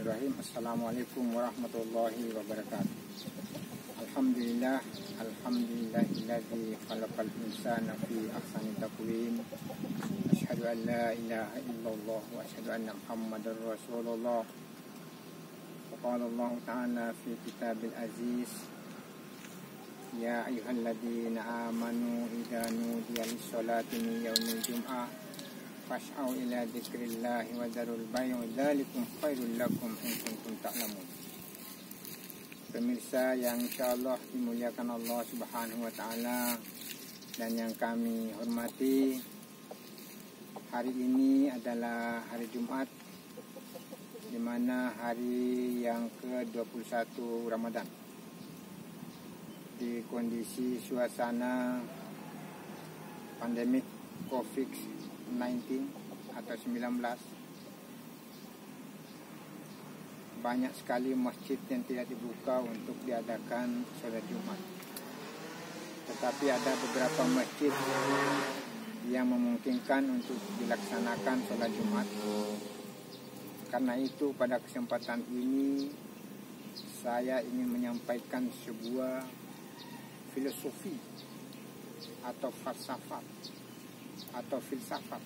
Bismillahirrahmanirrahim. Assalamualaikum warahmatullahi wabarakatuh. Alhamdulillahilladzi khalaqal insana fi ahsani taqwim. Asyhadu an la ilaha illallah wa asyhadu anna Muhammadar Rasulullah. Wa qala Allah ta'ala fi kitabil aziz, ya ayyuhalladzina amanu idza nudiya lis-sholati min yaumil jum'ah fas'au ila dzikrillahi wa dzarul bai' dzalikum khairul lakum in kuntum ta'lamun. Pemirsa yang insyaallah dimuliakan Allah Subhanahu wa taala dan yang kami hormati, hari ini adalah hari Jumat, di mana hari yang ke-21 Ramadan. Di kondisi suasana pandemik COVID-19 atau 19, banyak sekali masjid yang tidak dibuka untuk diadakan sholat Jumat. Tetapi ada beberapa masjid yang memungkinkan untuk dilaksanakan sholat Jumat. Karena itu pada kesempatan ini saya ingin menyampaikan sebuah filosofi atau falsafat atau filsafat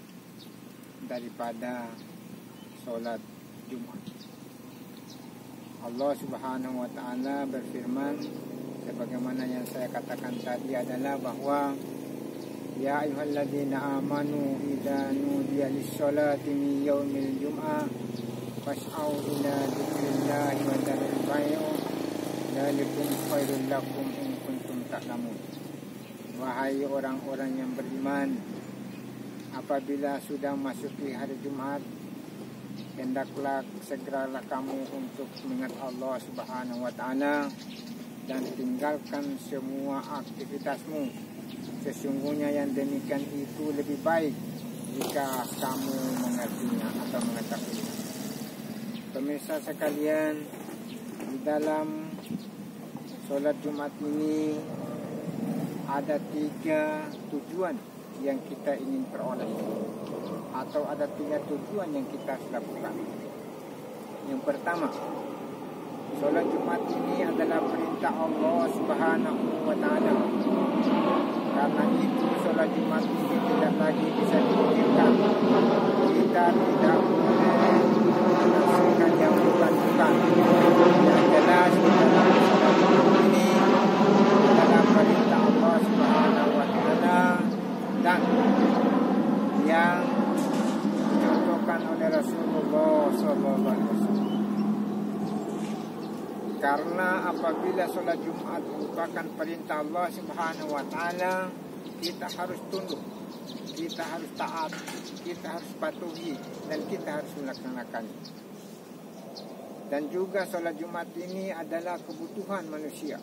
daripada sholat Jumat. Allah Subhanahu wa taala berfirman, sebagaimana yang saya katakan tadi adalah bahwa ya ayyuhalladzina amanu idza nudiya lis-sholati min yaumil jum'ah fas'au ila dzikrillahi wa dzarul bai' dzalikum khairul lakum in kuntum ta'lamun. Wahai orang-orang yang beriman, apabila sudah masuki hari Jumat, hendaklah segeralah kamu untuk mengingat Allah Subhanahu wa taala dan tinggalkan semua aktivitasmu. Sesungguhnya yang demikian itu lebih baik jika kamu mengertinya atau mengetahuinya. Pemirsa sekalian, di dalam sholat Jumat ini ada 3 tujuan yang kita ingin peroleh, atau ada 3 tujuan yang kita harus lakukan. Yang pertama, sholat Jumat ini adalah perintah Allah Subhanahu wa taala. Karena itu sholat Jumat ini tidak lagi bisa dipikirkan. Kita tidak boleh menafsirkan yang bukan-bukan. Yang jelas dalam sholat Jumat ini adalah perintah Allah Subhanahu wa taala dan yang dicontohkan oleh Rasulullah SAW. Karena apabila sholat Jumat merupakan perintah Allah Subhanahu wa taala, kita harus tunduk, kita harus taat, kita harus patuhi, dan kita harus melaksanakannya. Dan juga sholat Jumat ini adalah kebutuhan manusia,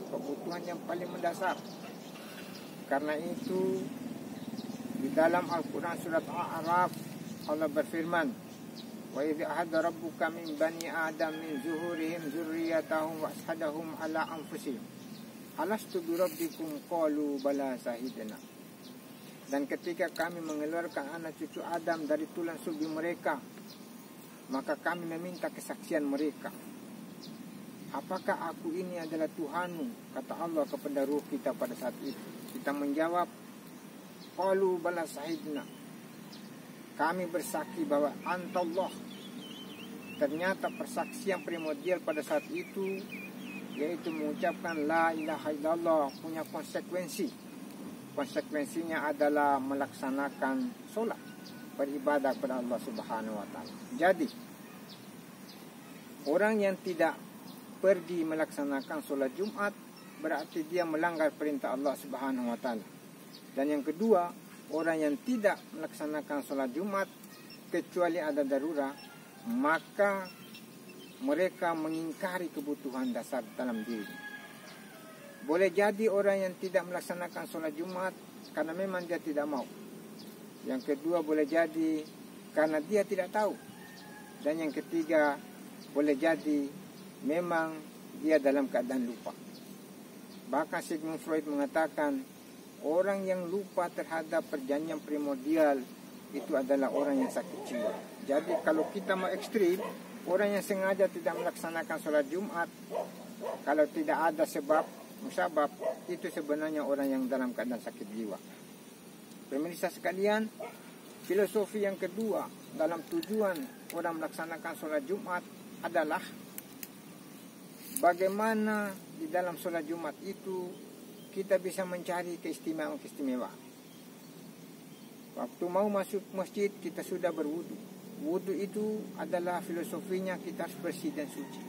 kebutuhan yang paling mendasar. Karena itu di dalam Al-Quran surat Al-A'raf Allah berfirman, wa idh ahada rabbuka min bani adam min zuhurihim zurriyatahum wa ashhadahum ala anfusihim alastu bi rabbikum qalu bala sahidna. Dan ketika kami mengeluarkan anak cucu Adam dari tulang sulbi mereka, maka kami meminta kesaksian mereka, apakah aku ini adalah Tuhanmu? Kata Allah kepada ruh kita pada saat itu. Kita menjawab, qalu bala sahidna, kami bersaksi bahwa Antallah. Ternyata persaksian primordial pada saat itu, yaitu mengucapkan la ilaha illallah, punya konsekuensi. Konsekuensinya adalah melaksanakan sholat, beribadah kepada Allah Subhanahu wa taala. Jadi orang yang tidak pergi melaksanakan sholat Jumat berarti dia melanggar perintah Allah Subhanahu wa taala. Dan yang kedua, orang yang tidak melaksanakan sholat Jumat kecuali ada darurat, maka mereka mengingkari kebutuhan dasar dalam diri. Boleh jadi orang yang tidak melaksanakan sholat Jumat karena memang dia tidak mau. Yang kedua, boleh jadi karena dia tidak tahu. Dan yang ketiga, boleh jadi memang dia dalam keadaan lupa. Bahkan Sigmund Freud mengatakan, orang yang lupa terhadap perjanjian primordial itu adalah orang yang sakit jiwa. Jadi kalau kita mau ekstrim, Orang yang sengaja tidak melaksanakan sholat Jumat, kalau tidak ada sebab, musabab, itu sebenarnya orang yang dalam keadaan sakit jiwa. Pemirsa sekalian, filosofi yang kedua dalam tujuan orang melaksanakan sholat Jumat adalah bagaimana di dalam sholat Jumat itu kita bisa mencari keistimewaan-keistimewaan. Waktu mau masuk masjid kita sudah berwudu. Wudu itu adalah filosofinya kita harus bersih dan suci.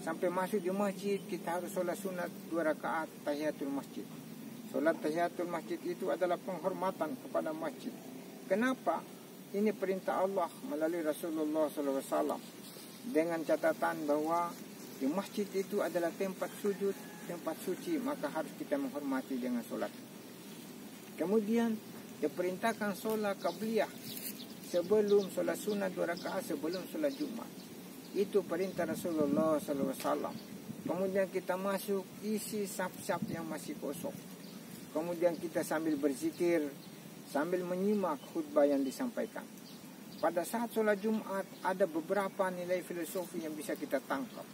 Sampai masuk di masjid kita harus sholat sunat 2 rakaat tahiyatul masjid. Sholat tahiyatul masjid itu adalah penghormatan kepada masjid. Kenapa? Ini perintah Allah melalui Rasulullah SAW. Dengan catatan bahwa di masjid itu adalah tempat sujud, tempat suci, maka harus kita menghormati dengan sholat. Kemudian diperintahkan sholat qabliyah sebelum sholat sunat 2 rakaat sebelum sholat Jumat. Itu perintah Rasulullah SAW. Kemudian kita masuk isi saf-saf yang masih kosong. Kemudian kita sambil berzikir, sambil menyimak khutbah yang disampaikan. Pada saat sholat Jumat ada beberapa nilai filosofi yang bisa kita tangkap.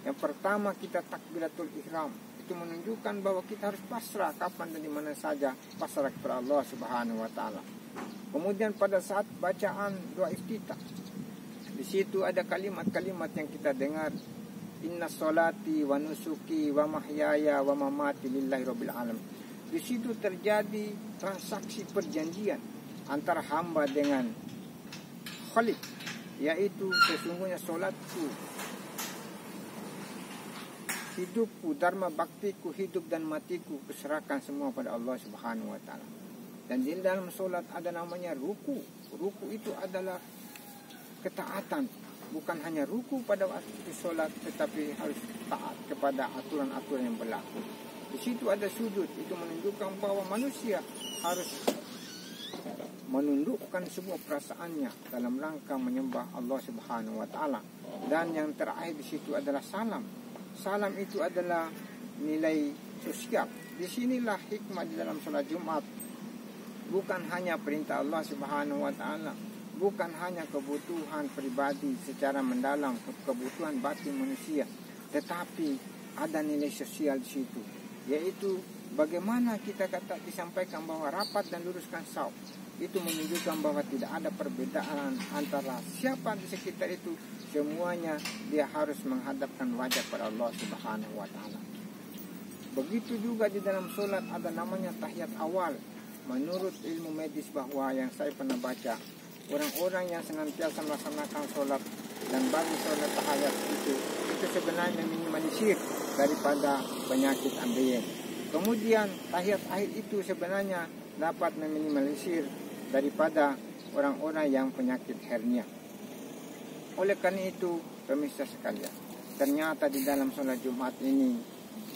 Yang pertama, kita takbiratul ihram. Itu menunjukkan bahwa kita harus pasrah kapan dan di mana saja, pasrah kepada Allah Subhanahu wa taala. Kemudian pada saat bacaan doa iftitah, di situ ada kalimat-kalimat yang kita dengar, inna sholati wa nusuki wa mahyaya wa mamati lillahi rabbil alamin. Di situ terjadi transaksi perjanjian antara hamba dengan Khalik, yaitu sesungguhnya sholatku, hidupku, dharma baktiku, hidup dan matiku kuserahkan semua pada Allah Subhanahu wa taala. Dan di dalam sholat ada namanya ruku. Ruku itu adalah ketaatan. Bukan hanya ruku pada waktu sholat, tetapi harus taat kepada aturan-aturan yang berlaku. Di situ ada sujud. Itu menunjukkan bahwa manusia harus menundukkan semua perasaannya dalam rangka menyembah Allah Subhanahu wa taala. Dan yang terakhir di situ adalah salam. Salam itu adalah nilai sosial. Disinilah hikmah di dalam sholat Jumat. Bukan hanya perintah Allah Subhanahu wa taala, bukan hanya kebutuhan pribadi secara mendalam, kebutuhan batin manusia, tetapi ada nilai sosial di situ, yaitu bagaimana kita disampaikan bahwa rapat dan luruskan shaf. Itu menunjukkan bahwa tidak ada perbedaan antara siapa di sekitar itu, semuanya dia harus menghadapkan wajah pada Allah Subhanahu wa taala. Begitu juga di dalam sholat ada namanya tahiyat awal. Menurut ilmu medis bahwa yang saya pernah baca, orang-orang yang senantiasa melaksanakan sholat dan bagi sholat tahiyat itu sebenarnya minimalisir daripada penyakit ambeien. Kemudian tahiyat akhir itu sebenarnya dapat meminimalisir daripada orang-orang yang penyakit hernia. Oleh karena itu, pemirsa sekalian, ternyata di dalam sholat Jumat ini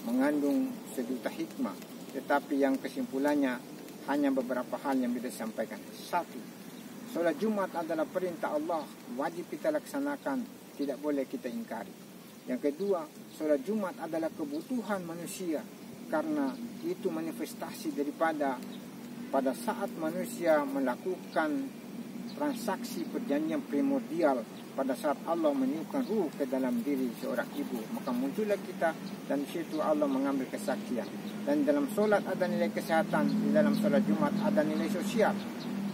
mengandung sejuta hikmah, tetapi yang kesimpulannya hanya beberapa hal yang bisa disampaikan. 1. Sholat Jumat adalah perintah Allah, wajib kita laksanakan, tidak boleh kita ingkari. Yang kedua, sholat Jumat adalah kebutuhan manusia, karena itu manifestasi daripada pada saat manusia melakukan transaksi perjanjian primordial, pada saat Allah meniupkan ruh ke dalam diri seorang ibu, maka muncullah kita, dan di situ Allah mengambil kesaksian. Dan dalam sholat ada nilai kesehatan, di dalam sholat Jumat ada nilai sosial.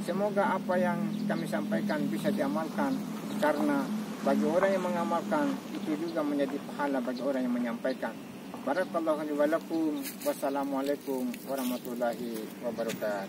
Semoga apa yang kami sampaikan bisa diamalkan, karena bagi orang yang mengamalkan itu juga menjadi pahala bagi orang yang menyampaikan. Barakallahu li wa lakum. Wassalamualaikum warahmatullahi wabarakatuh.